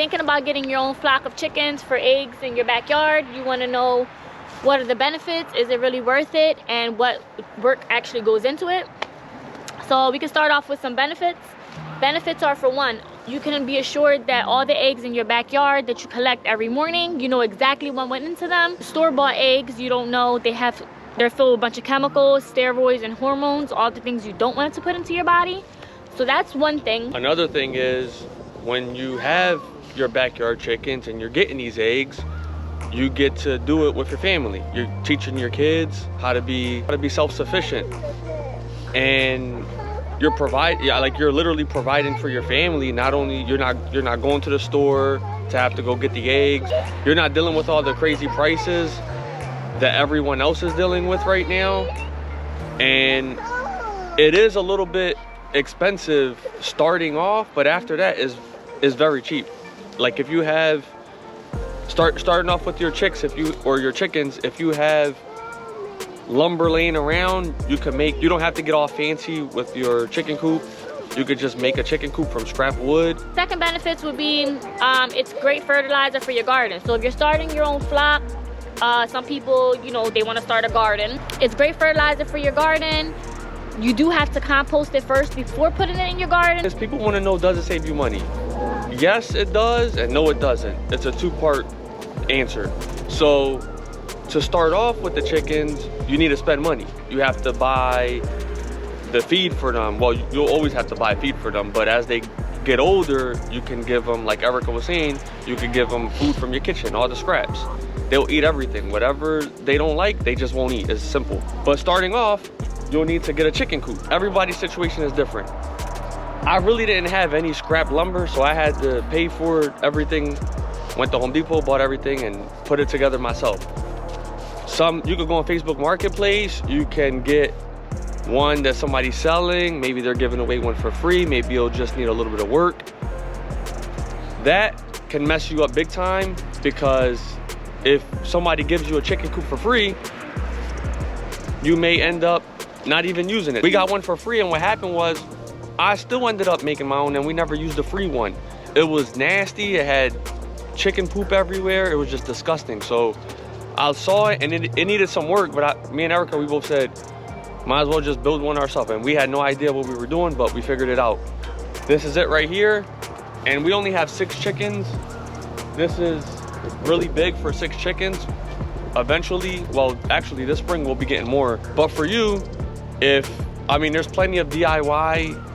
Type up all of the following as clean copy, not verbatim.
thinking about getting your own flock of chickens for eggs in your backyard, you want to know what are the benefits, is it really worth it, and what work actually goes into it. So we can start off with some benefits. Benefits are, for one, you can be assured that all the eggs in your backyard that you collect every morning, you know exactly what went into them. Store-bought eggs, you don't know, they're filled with a bunch of chemicals, steroids, and hormones, all the things you don't want to put into your body. So that's one thing. Another thing is, when you have your backyard chickens and you're getting these eggs, you get to do it with your family. You're teaching your kids how to be self-sufficient, and you're literally providing for your family. Not only you're not going to the store to have to go get the eggs, you're not dealing with all the crazy prices that everyone else is dealing with right now, and it is a little bit expensive starting off, but after that is very cheap. Like if you have starting off with your chicks, your chickens, if you have lumber laying around, you don't have to get all fancy with your chicken coop. You could just make a chicken coop from scrap wood. Second benefits would be it's great fertilizer for your garden. So if you're starting your own flock, some people, you know, they want to start a garden. It's great fertilizer for your garden. You do have to compost it first before putting it in your garden. Because people want to know, does it save you money? Yes, it does, and no, it doesn't. It's a two-part answer. So to start off with the chickens, you need to spend money. You have to buy the feed for them. Well, you'll always have to buy feed for them, but as they get older, you can give them, like Erica was saying, you can give them food from your kitchen, all the scraps. They'll eat everything. Whatever they don't like, they just won't eat. It's simple. But starting off, you'll need to get a chicken coop. Everybody's situation is different. I really didn't have any scrap lumber, so I had to pay for everything. Went to Home Depot, bought everything, and put it together myself. You could go on Facebook Marketplace. You can get one that somebody's selling. Maybe they're giving away one for free. Maybe you'll just need a little bit of work. That can mess you up big time, because if somebody gives you a chicken coop for free, you may end up not even using it. We got one for free, and what happened was I still ended up making my own, and we never used the free one. It was nasty. It had chicken poop everywhere. It was just disgusting. So I saw it, and it needed some work, but me and Erica, we both said, might as well just build one ourselves. And we had no idea what we were doing, but we figured it out. This is it right here, and we only have 6 chickens. This is really big for 6 chickens. Eventually, well, actually this spring we'll be getting more. But for you, there's plenty of DIY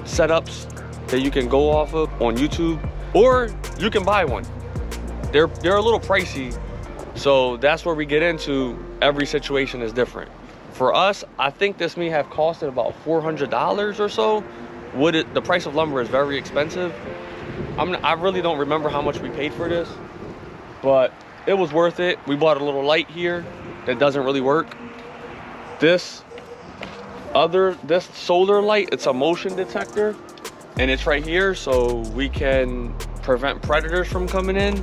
setups that you can go off of on YouTube, or you can buy one. They're a little pricey, so that's where we get into every situation is different. For us, I think this may have costed about $400 or so. The price of lumber is very expensive. I really don't remember how much we paid for this, but it was worth it. We bought a little light here that doesn't really work. This solar light, it's a motion detector, and it's right here, so we can prevent predators from coming in.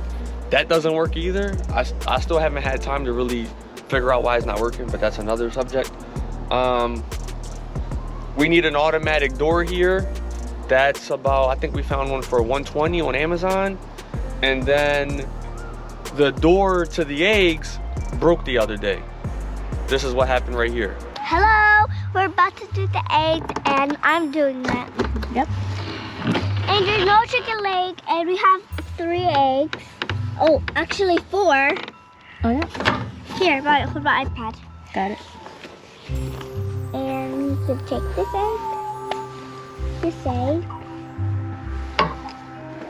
That doesn't work either. I still haven't had time to really figure out why it's not working, but that's another subject. We need an automatic door here. That's about, I think we found one for $120 on Amazon. And then the door to the eggs broke the other day. This is what happened right here. Hello, we're about to do the eggs, and I'm doing that. Yep. And there's no chicken leg, and we have 3 eggs. Oh, actually 4. Oh yeah? Here, hold my iPad. Got it. And you can take this egg, this egg.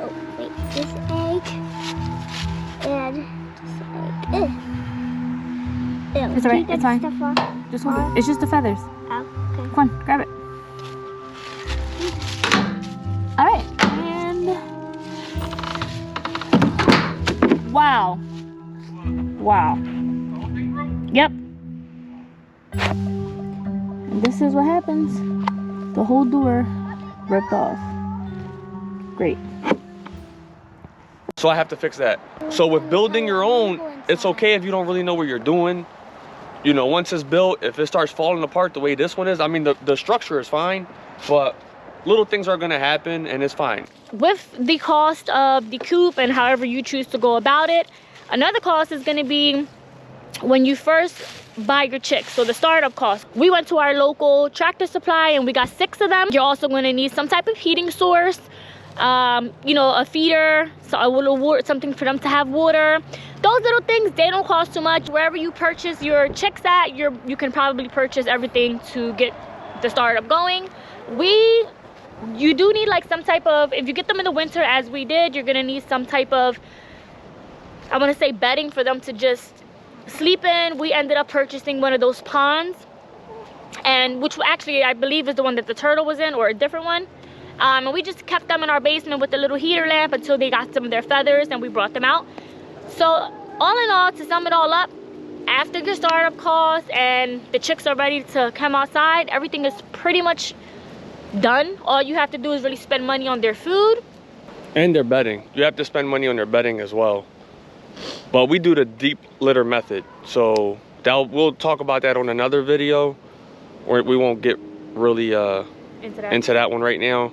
Oh, wait, this egg, and this egg. Ew, It's alright, it's fine. Just hold it. It's just the feathers. Oh, okay. Come on, grab it. Alright, and wow. Wow. Yep. And this is what happens. The whole door ripped off. Great. So I have to fix that. So with building your own, it's okay if you don't really know what you're doing. You know, once it's built, if it starts falling apart the way this one is, I mean, the structure is fine, but little things are gonna happen and it's fine. With the cost of the coop and however you choose to go about it, another cost is gonna be when you first buy your chicks, so the startup cost. We went to our local Tractor Supply and we got 6 of them. You're also going to need some type of heating source, you know, a feeder, so a little water, something for them to have water. Those little things, they don't cost too much. Wherever you purchase your chicks at, you can probably purchase everything to get the startup going. You do need like some type of, if you get them in the winter as we did, you're gonna need some type of, I want to say, bedding for them to just sleep in. We ended up purchasing one of those ponds, and which actually I believe is the one that the turtle was in, or a different one. And we just kept them in our basement with the little heater lamp until they got some of their feathers and we brought them out. So all in all, to sum it all up, after your startup costs and the chicks are ready to come outside, everything is pretty much done. All you have to do is really spend money on their food and their bedding. You have to spend money on their bedding as well. But we do the deep litter method, so we'll talk about that on another video, or we won't get really into that one right now.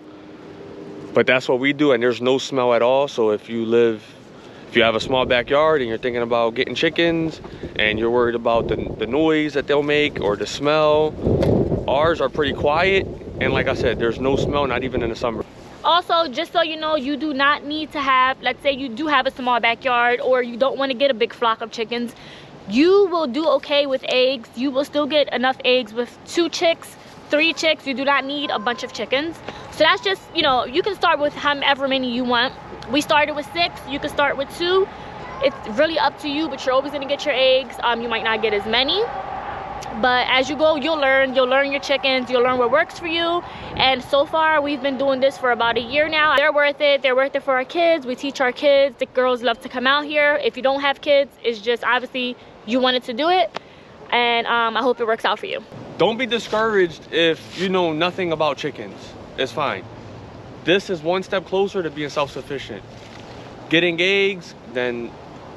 But that's what we do, and there's no smell at all. So if you have a small backyard and you're thinking about getting chickens and you're worried about the noise that they'll make or the smell, ours are pretty quiet, and like I said, there's no smell, not even in the summer. Also, just so you know, you do not need to have, let's say you do have a small backyard or you don't want to get a big flock of chickens, you will do okay with eggs. You will still get enough eggs with 2 chicks, 3 chicks. You do not need a bunch of chickens. So that's just, you know, you can start with however many you want. We started with 6, you can start with 2. It's really up to you, but you're always going to get your eggs. You might not get as many. But as you go, you'll learn your chickens, you'll learn what works for you. And so far, we've been doing this for about a year now. They're worth it for our kids. We teach our kids. The girls love to come out here. If you don't have kids, it's just obviously you wanted to do it. And I hope it works out for you. Don't be discouraged if you know nothing about chickens. It's fine. This is one step closer to being self-sufficient. Getting eggs, then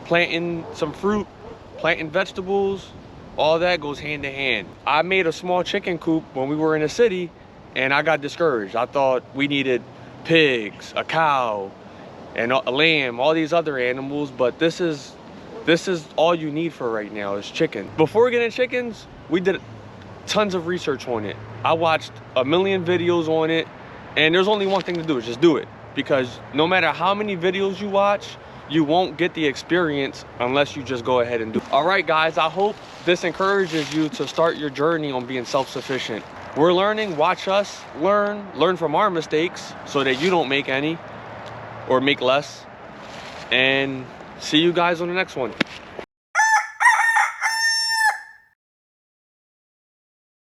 planting some fruit, planting vegetables, all that goes hand in hand. I made a small chicken coop when we were in the city and I got discouraged. I thought we needed pigs, a cow, and a lamb, all these other animals, but this is all you need for right now is chicken. Before getting chickens, we did tons of research on it. I watched a million videos on it, and there's only one thing to do, is just do it. Because no matter how many videos you watch, you won't get the experience unless you just go ahead and do it. All right, guys, I hope this encourages you to start your journey on being self-sufficient. We're learning, watch us learn from our mistakes so that you don't make any or make less. And see you guys on the next one.